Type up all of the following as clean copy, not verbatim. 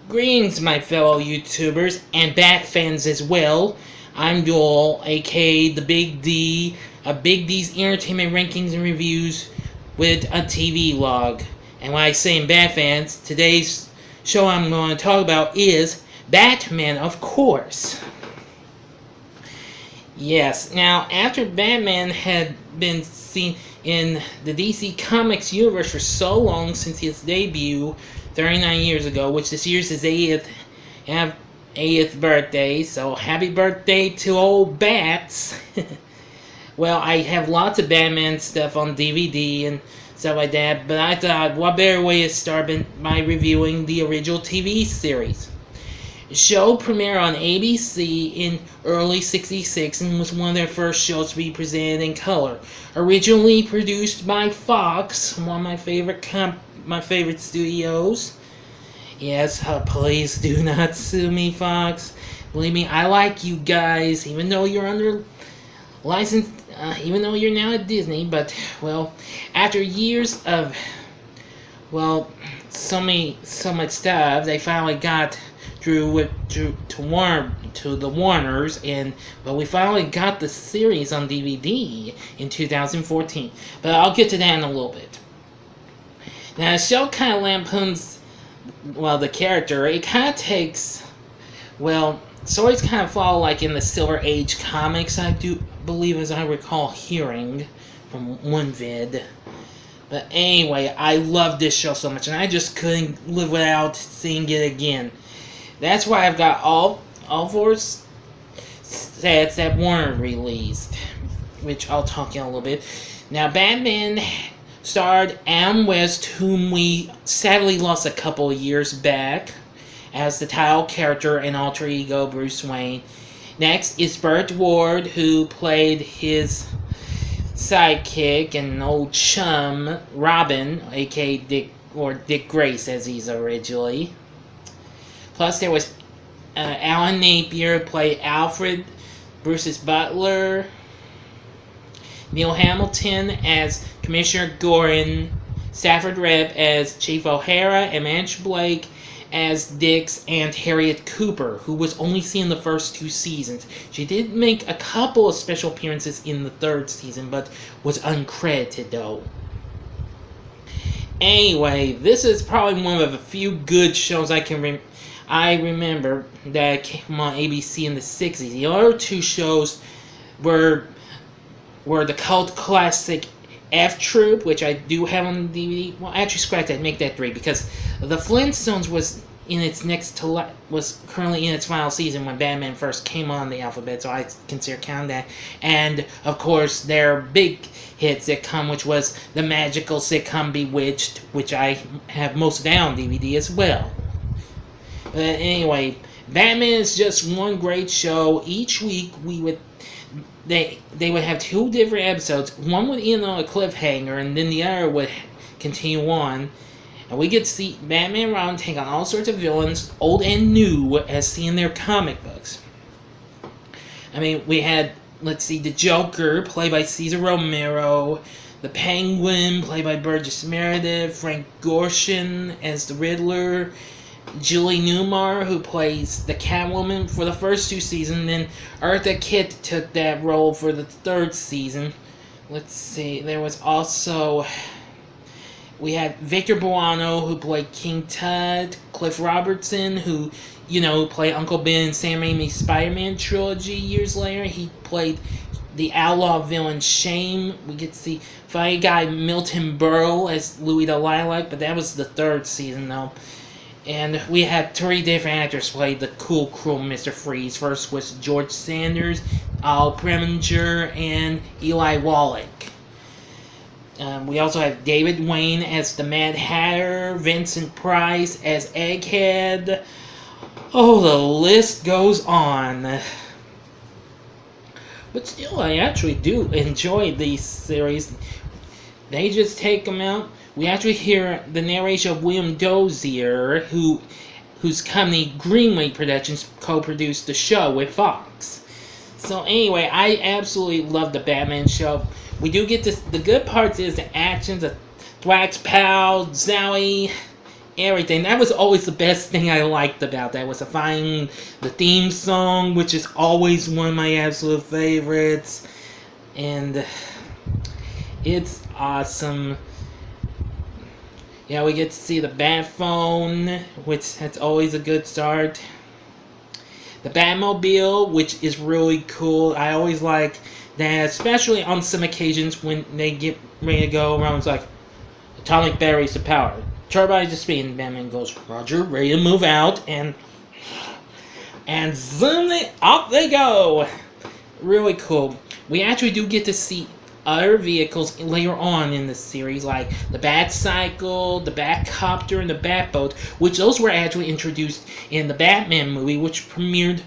Greetings, my fellow YouTubers and Bat fans as well. I'm Joel, aka the Big D, of Big D's Entertainment Rankings and Reviews with a TV log. And when I say Bat fans, today's show I'm going to talk about is Batman, of course. Yes, now after Batman had been seen in the DC Comics universe for so long since his debut 39 years ago, which this year's his 80th birthday, so happy birthday to old Bats. Well, I have lots of Batman stuff on DVD and stuff like that, but I thought what better way to start by reviewing the original TV series. The show premiered on ABC in early '66 and was one of their first shows to be presented in color. Originally produced by Fox, one of my favorite studios. Yes, please do not sue me, Fox. Believe me, I like you guys, even though you're under license, even though you're now at Disney. But well, after years of so much stuff, they finally got to the Warners, but we finally got the series on DVD in 2014. But I'll get to that in a little bit. Now, the show kind of lampoons, the character. It kind of takes, stories kind of follow like in the Silver Age comics, I do believe, as I recall hearing from one vid. But anyway, I love this show so much, and I just couldn't live without seeing it again. That's why I've got all four sets that weren't released, which I'll talk in a little bit. Now, Batman starred Adam West, whom we sadly lost a couple of years back, as the title character and alter ego Bruce Wayne. Next is Burt Ward, who played his sidekick and old chum, Robin, aka Dick Grace, as he's originally. Plus, there was Alan Napier, who played Alfred, Bruce's butler. Neil Hamilton as Commissioner Gordon, Stafford Rep as Chief O'Hara, and Madge Blake as Dick's Aunt Harriet Cooper, who was only seen in the first 2 seasons. She did make a couple of special appearances in the 3rd season, but was uncredited though. Anyway, this is probably one of the few good shows I remember that came on ABC in the 60s. The other 2 shows were the cult classic F Troop, which I do have on DVD. Well, actually, scratch that, make that 3, because the Flintstones was currently in its final season when Batman first came on the alphabet, so I consider counting that. And of course, their big hit sitcom, which was the magical sitcom Bewitched, which I have most of that on DVD as well. But anyway, Batman is just one great show. Each week they would have 2 different episodes. One would end on a cliffhanger, and then the other would continue on. And we get to see Batman and Robin take on all sorts of villains, old and new, as seen in their comic books. I mean, we had, the Joker, played by Cesar Romero, the Penguin, played by Burgess Meredith, Frank Gorshin as the Riddler, Julie Newmar, who plays the Catwoman for the first 2 seasons, then Eartha Kitt took that role for the 3rd season. There was also, we had Victor Buono, who played King Tut, Cliff Robertson, who, played Uncle Ben in Sam Raimi's Spider-Man trilogy years later. He played the outlaw villain Shame. We get to see funny guy Milton Berle as Louis the Lilac, but that was the 3rd season, though. And we had 3 different actors play the cool, cruel Mr. Freeze. First was George Sanders, Al Preminger, and Eli Wallach. We also have David Wayne as the Mad Hatter, Vincent Price as Egghead. Oh, the list goes on. But still, I actually do enjoy these series. They just take them out. We actually hear the narration of William Dozier, whose company Greenway Productions co-produced the show with Fox. So anyway, I absolutely love the Batman show. We do get the good parts is the actions of Thwack's pal, Zowie, everything. That was always the best thing I liked about that, was to find the theme song, which is always one of my absolute favorites. And it's awesome. Yeah, we get to see the Bat Phone, which that's always a good start. The Batmobile, which is really cool. I always like that, especially on some occasions when they get ready to go around. It's like, atomic batteries to power, turbines to speed, and Batman goes, Roger, ready to move out, and zoom it, off they go. Really cool. We actually do get to see other vehicles later on in the series, like the Batcycle, the Batcopter, and the Batboat, which those were actually introduced in the Batman movie, which premiered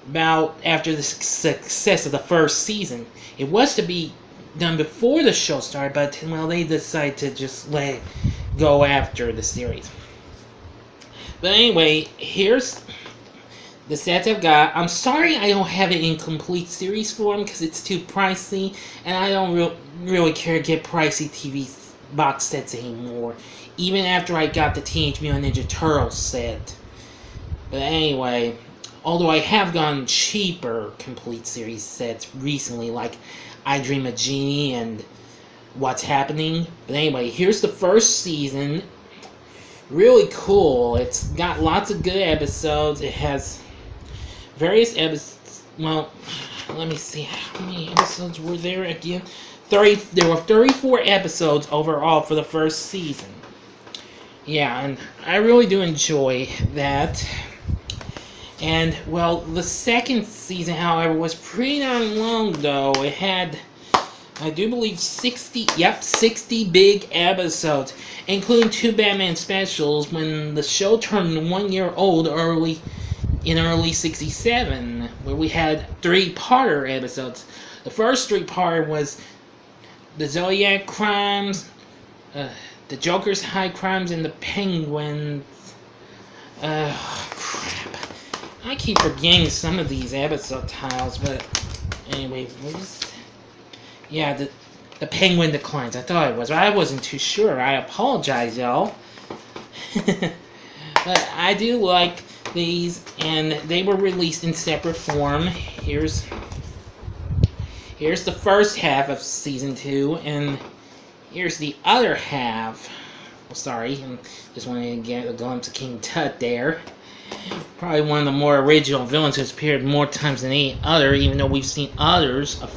about after the success of the first season. It was to be done before the show started, but well, they decided to just let it go after the series. But anyway, here's the sets I've got. I'm sorry I don't have it in complete series form because it's too pricey, and I don't really care to get pricey TV box sets anymore, even after I got the Teenage Mutant Ninja Turtles set. But anyway, although I have gotten cheaper complete series sets recently, like I Dream of Jeannie and What's Happening. But anyway, here's the first season. Really cool. It's got lots of good episodes. It has various episodes. Well, let me see. How many episodes were there again? There were 34 episodes overall for the first season. Yeah, and I really do enjoy that. And, well, the second season, however, was pretty darn long, though. It had, I do believe, 60 big episodes, including 2 Batman specials when the show turned 1 year old in early 67, where we had 3-parter episodes. The first 3-parter was the Zodiac Crimes, the Joker's High Crimes, and the Penguins. Crap. I keep forgetting some of these episode titles, but anyway, yeah, the Penguin Declines. I thought it was, but I wasn't too sure. I apologize, y'all. But I do like these, and they were released in separate form. Here's the first half of season 2, and here's the other half. Oh, sorry, just wanted to get a glimpse of King Tut there. Probably one of the more original villains who's appeared more times than any other, even though we've seen others of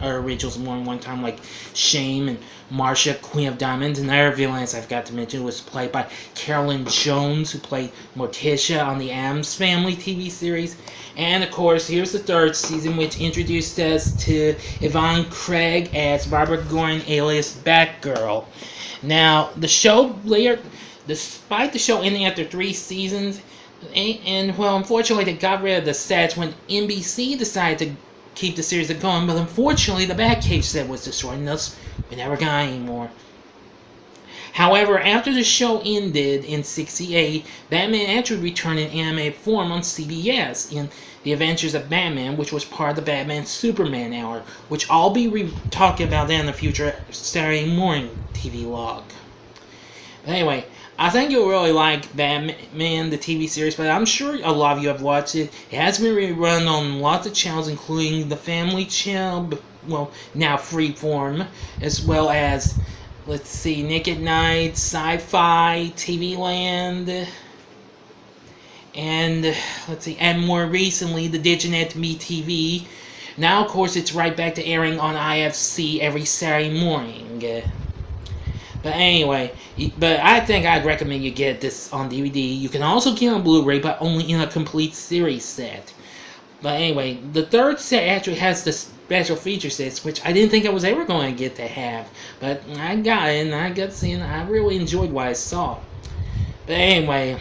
originals more than one time, like Shame and Marcia, Queen of Diamonds. Another villain I've got to mention was played by Carolyn Jones, who played Morticia on the Addams Family TV series. And of course, here's the third season, which introduced us to Yvonne Craig as Barbara Gordon, alias Batgirl. Now, the show later, despite the show ending after 3 seasons, and well, unfortunately, they got rid of the sets when NBC decided to keep the series going, but unfortunately, the Batcave set was destroyed, and thus we never got any more. However, after the show ended in '68, Batman actually returned in animated form on CBS in The Adventures of Batman, which was part of the Batman Superman Hour, which I'll be talking about that in the future Saturday morning TV log. But anyway, I think you'll really like Batman, the TV series, but I'm sure a lot of you have watched it. It has been rerun on lots of channels, including the Family Channel, well, now Freeform, as well as, let's see, Nick at Night, Sci-Fi, TV Land, and, let's see, and more recently, the Diginet MeTV. Now, of course, it's right back to airing on IFC every Saturday morning. But anyway, but I think I'd recommend you get this on DVD. You can also get it on Blu-ray, but only in a complete series set. But anyway, the third set actually has the special feature sets, which I didn't think I was ever going to get to have. But I got it, and I got to see it, and I really enjoyed what I saw. But anyway,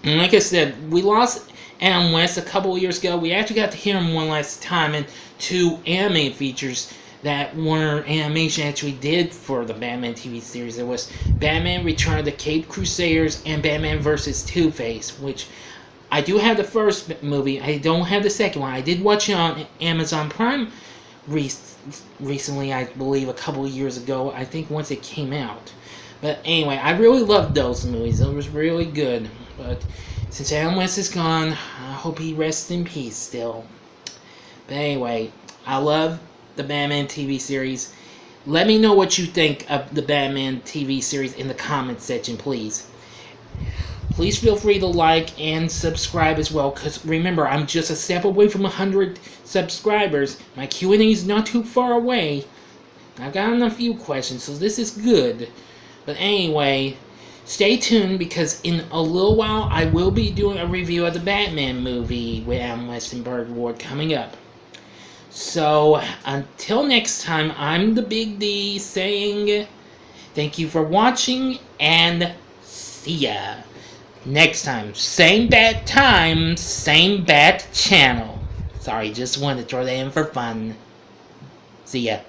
like I said, we lost Adam West a couple of years ago. We actually got to hear him one last time in 2 anime features that Warner Animation actually did for the Batman TV series. There was Batman Return of the Caped Crusaders and Batman vs. Two-Face, which I do have the first movie. I don't have the second one. I did watch it on Amazon Prime recently, I believe, a couple of years ago. I think once it came out. But anyway, I really loved those movies. It was really good. But since Adam West is gone, I hope he rests in peace still. But anyway, I love the Batman TV series. Let me know what you think of the Batman TV series in the comments section, please. Please feel free to like and subscribe as well, because remember, I'm just a step away from 100 subscribers. My Q&A is not too far away. I've gotten a few questions, so this is good. But anyway, stay tuned, because in a little while I will be doing a review of the Batman movie with Adam West and Burt Ward coming up. So, until next time, I'm the Big D saying thank you for watching, and see ya next time. Same bat time, same bat channel. Sorry, just wanted to throw that in for fun. See ya.